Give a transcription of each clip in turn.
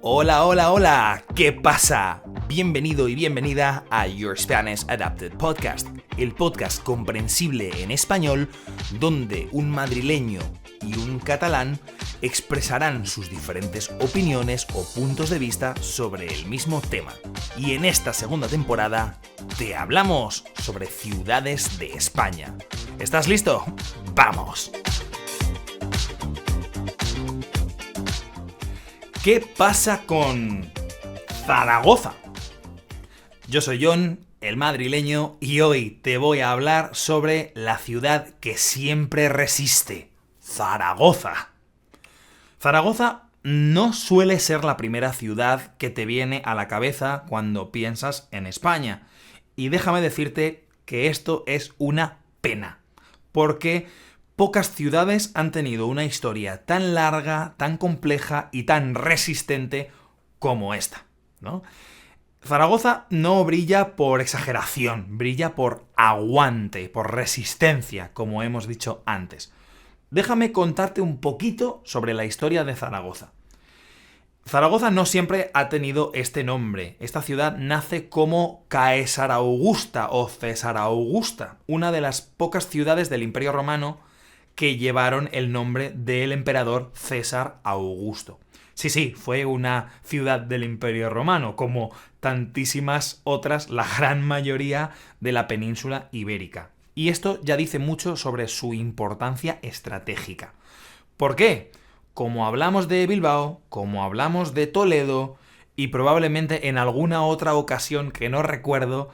Hola, hola, hola, ¿qué pasa? Bienvenido y bienvenida a Your Spanish Adapted Podcast, el podcast comprensible en español donde un madrileño y un catalán expresarán sus diferentes opiniones o puntos de vista sobre el mismo tema. Y en esta segunda temporada te hablamos sobre ciudades de España. ¿Estás listo? ¡Vamos! ¿Qué pasa con Zaragoza? Yo soy John, el madrileño, y hoy te voy a hablar sobre la ciudad que siempre resiste, Zaragoza. Zaragoza no suele ser la primera ciudad que te viene a la cabeza cuando piensas en España. Y déjame decirte que esto es una pena, porque pocas ciudades han tenido una historia tan larga, tan compleja y tan resistente como esta, ¿no? Zaragoza no brilla por exageración, brilla por aguante, por resistencia, como hemos dicho antes. Déjame contarte un poquito sobre la historia de Zaragoza. Zaragoza no siempre ha tenido este nombre. Esta ciudad nace como Caesar Augusta o César Augusta, una de las pocas ciudades del Imperio Romano que llevaron el nombre del emperador César Augusto. Sí, fue una ciudad del Imperio Romano, como tantísimas otras, la gran mayoría de la península ibérica. Y esto ya dice mucho sobre su importancia estratégica. ¿Por qué? Como hablamos de Bilbao, como hablamos de Toledo, y probablemente en alguna otra ocasión que no recuerdo,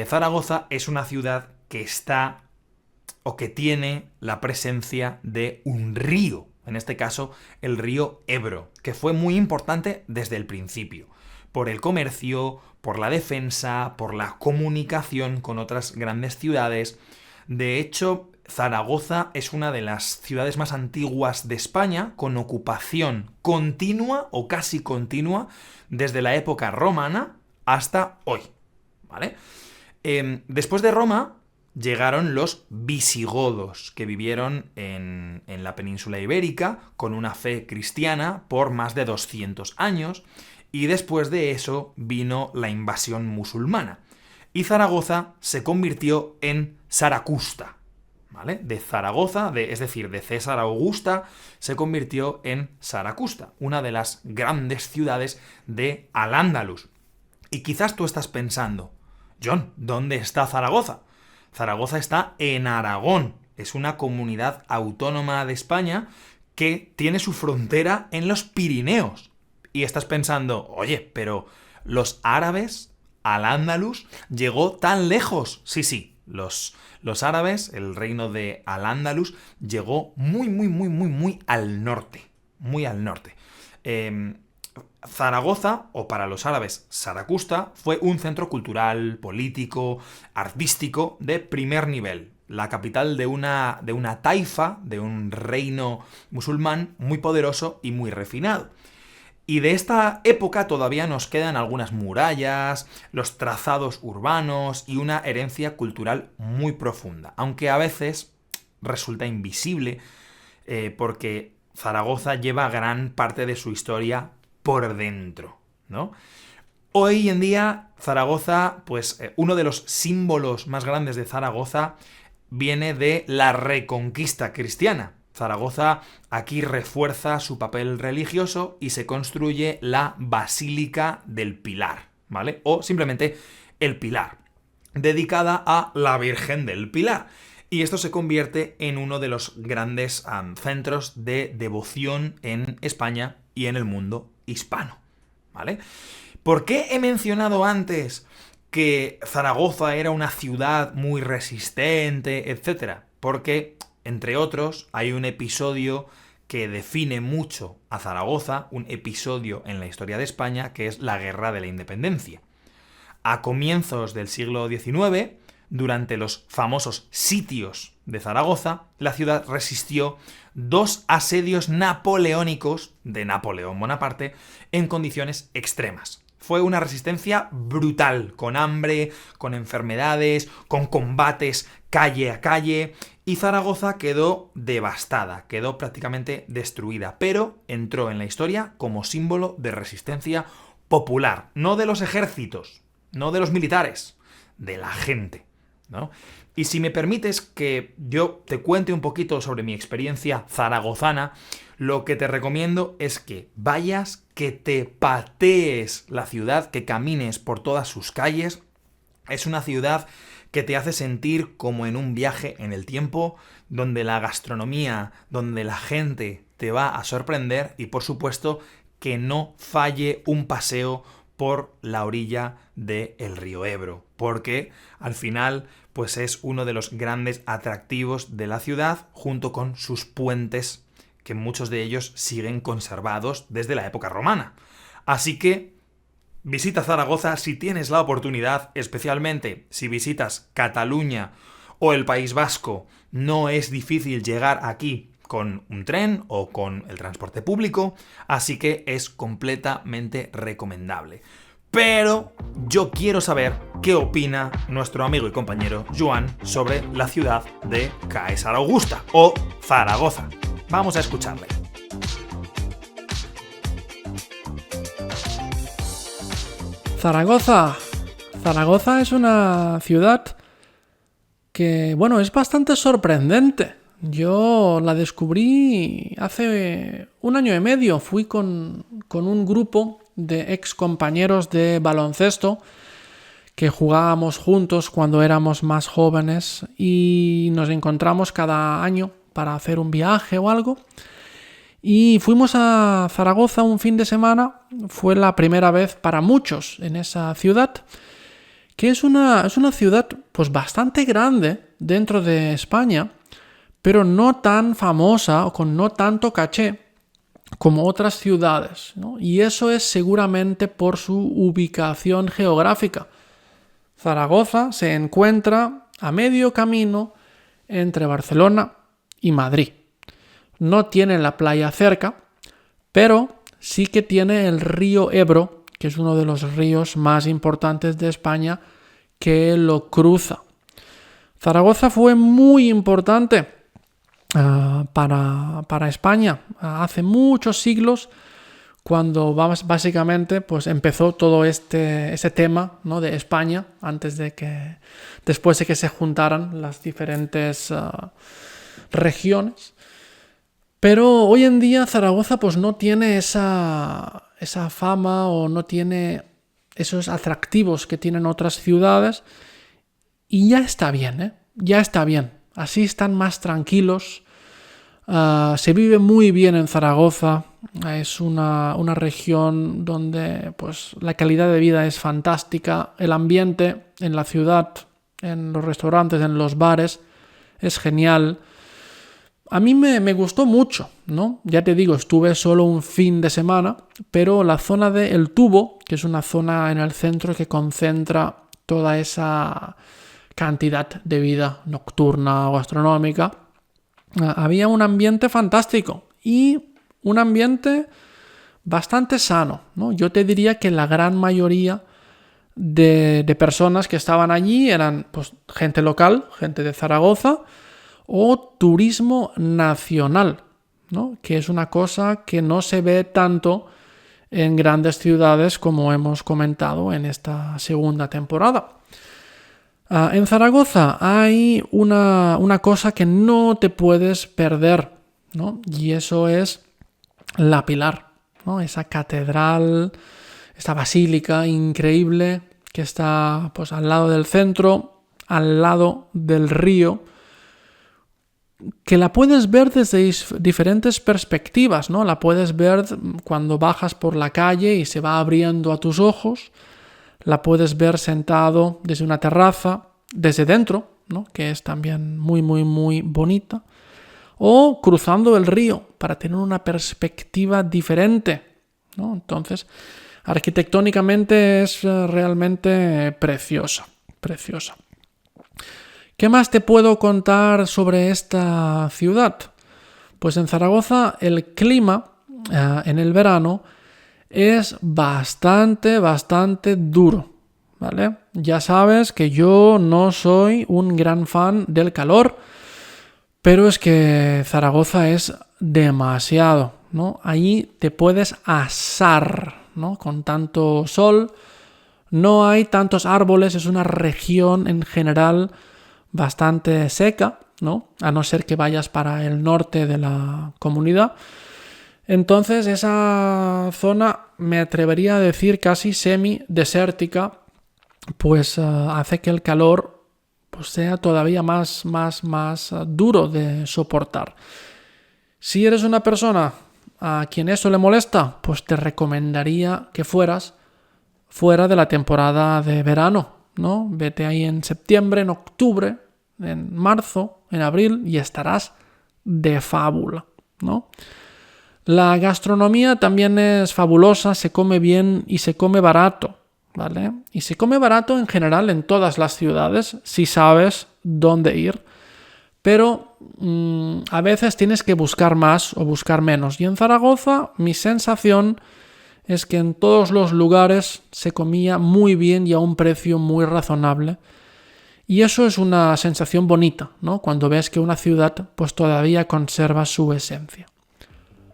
Zaragoza es una ciudad que está o que tiene la presencia de un río, en este caso el río Ebro, que fue muy importante desde el principio, por el comercio, por la defensa, por la comunicación con otras grandes ciudades. De hecho, Zaragoza es una de las ciudades más antiguas de España, con ocupación continua o casi continua desde la época romana hasta hoy, ¿vale? Después de Roma llegaron los visigodos, que vivieron en la península ibérica con una fe cristiana por más de 200 años, y después de eso vino la invasión musulmana. Y Zaragoza se convirtió en Saracusta, ¿vale? De Zaragoza, es decir, de César Augusta, se convirtió en Saracusta, una de las grandes ciudades de Al-Ándalus. Y quizás tú estás pensando, John, ¿dónde está Zaragoza? Zaragoza está en Aragón. Es una comunidad autónoma de España que tiene su frontera en los Pirineos. Y estás pensando, oye, pero los árabes, Al-Ándalus, llegó tan lejos. Sí, los árabes, el reino de Al-Ándalus, llegó muy al norte. Muy al norte. Zaragoza, o para los árabes Saracusta, fue un centro cultural, político, artístico de primer nivel. La capital de una taifa, de un reino musulmán muy poderoso y muy refinado. Y de esta época todavía nos quedan algunas murallas, los trazados urbanos y una herencia cultural muy profunda, aunque a veces resulta invisible porque Zaragoza lleva gran parte de su historia por dentro, ¿no? Hoy en día, Zaragoza, pues uno de los símbolos más grandes de Zaragoza viene de la reconquista cristiana. Zaragoza aquí refuerza su papel religioso y se construye la Basílica del Pilar, ¿vale? O simplemente el Pilar, dedicada a la Virgen del Pilar. Y esto se convierte en uno de los grandes centros de devoción en España y en el mundo hispano, ¿vale? ¿Por qué he mencionado antes que Zaragoza era una ciudad muy resistente, etcétera? Porque, entre otros, hay un episodio que define mucho a Zaragoza, un episodio en la historia de España, que es la Guerra de la Independencia. A comienzos del siglo XIX, durante los famosos sitios de Zaragoza, la ciudad resistió 2 asedios napoleónicos de Napoleón Bonaparte en condiciones extremas. Fue una resistencia brutal, con hambre, con enfermedades, con combates calle a calle, y Zaragoza quedó devastada, quedó prácticamente destruida, pero entró en la historia como símbolo de resistencia popular, no de los ejércitos, no de los militares, de la gente, ¿no? Y si me permites que yo te cuente un poquito sobre mi experiencia zaragozana, lo que te recomiendo es que vayas, que te patees la ciudad, que camines por todas sus calles. Es una ciudad que te hace sentir como en un viaje en el tiempo, donde la gastronomía, donde la gente te va a sorprender y, por supuesto, que no falle un paseo por la orilla del río Ebro, porque al final pues es uno de los grandes atractivos de la ciudad, junto con sus puentes, que muchos de ellos siguen conservados desde la época romana. Así que visita Zaragoza si tienes la oportunidad, especialmente si visitas Cataluña o el País Vasco. No es difícil llegar aquí con un tren o con el transporte público, así que es completamente recomendable. Pero yo quiero saber qué opina nuestro amigo y compañero Joan sobre la ciudad de Caesar Augusta o Zaragoza. Vamos a escucharle. Zaragoza. Zaragoza es una ciudad que, bueno, es bastante sorprendente. Yo la descubrí hace 1 año y medio. Fui con un grupo de ex compañeros de baloncesto que jugábamos juntos cuando éramos más jóvenes y nos encontramos cada año para hacer un viaje o algo. Y fuimos a Zaragoza un fin de semana. Fue la primera vez para muchos en esa ciudad, que es una ciudad pues bastante grande dentro de España, pero no tan famosa o con no tanto caché como otras ciudades, ¿no? Y eso es seguramente por su ubicación geográfica. Zaragoza se encuentra a medio camino entre Barcelona y Madrid. No tiene la playa cerca, pero sí que tiene el río Ebro, que es uno de los ríos más importantes de España, que lo cruza. Zaragoza fue muy importante para España hace muchos siglos, cuando básicamente pues empezó todo ese tema, ¿no?, de España, después de que se juntaran las diferentes regiones. Pero hoy en día Zaragoza pues no tiene esa fama o no tiene esos atractivos que tienen otras ciudades, y ya está bien, ¿eh? Ya está bien. Así están más tranquilos. Se vive muy bien en Zaragoza. Es una región donde pues la calidad de vida es fantástica. El ambiente en la ciudad, en los restaurantes, en los bares, es genial. A mí me gustó mucho, ¿no? Ya te digo, estuve solo un fin de semana, pero la zona de El Tubo, que es una zona en el centro que concentra toda esa cantidad de vida nocturna o gastronómica, había un ambiente fantástico y un ambiente bastante sano, ¿no? Yo te diría que la gran mayoría de personas que estaban allí eran pues gente local, gente de Zaragoza, o turismo nacional, ¿no?, que es una cosa que no se ve tanto en grandes ciudades, como hemos comentado en esta segunda temporada. En Zaragoza hay una cosa que no te puedes perder, ¿no?, y eso es la Pilar, ¿no?, esa catedral, esta basílica increíble que está pues al lado del centro, al lado del río, que la puedes ver desde diferentes perspectivas, ¿no? La puedes ver cuando bajas por la calle y se va abriendo a tus ojos. La puedes ver sentado desde una terraza, desde dentro, ¿no?, que es también muy, muy, muy bonita. O cruzando el río para tener una perspectiva diferente, ¿no? Entonces, arquitectónicamente es realmente preciosa, preciosa. ¿Qué más te puedo contar sobre esta ciudad? Pues en Zaragoza el clima en el verano es bastante duro, ¿vale? Ya sabes que yo no soy un gran fan del calor, pero es que Zaragoza es demasiado, ¿no? Allí te puedes asar, ¿no? Con tanto sol, no hay tantos árboles, es una región en general bastante seca, ¿no? A no ser que vayas para el norte de la comunidad. Entonces esa zona, me atrevería a decir casi semi-desértica, pues hace que el calor pues, sea todavía más duro de soportar. Si eres una persona a quien eso le molesta, pues te recomendaría que fueras fuera de la temporada de verano, ¿no? Vete ahí en septiembre, en octubre, en marzo, en abril y estarás de fábula, ¿no? La gastronomía también es fabulosa, se come bien y se come barato, ¿vale? Y se come barato en general en todas las ciudades, si sabes dónde ir, pero a veces tienes que buscar más o buscar menos. Y en Zaragoza, mi sensación es que en todos los lugares se comía muy bien y a un precio muy razonable. Y eso es una sensación bonita, ¿no? Cuando ves que una ciudad pues todavía conserva su esencia.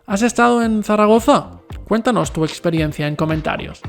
¿Has estado en Zaragoza? Cuéntanos tu experiencia en comentarios.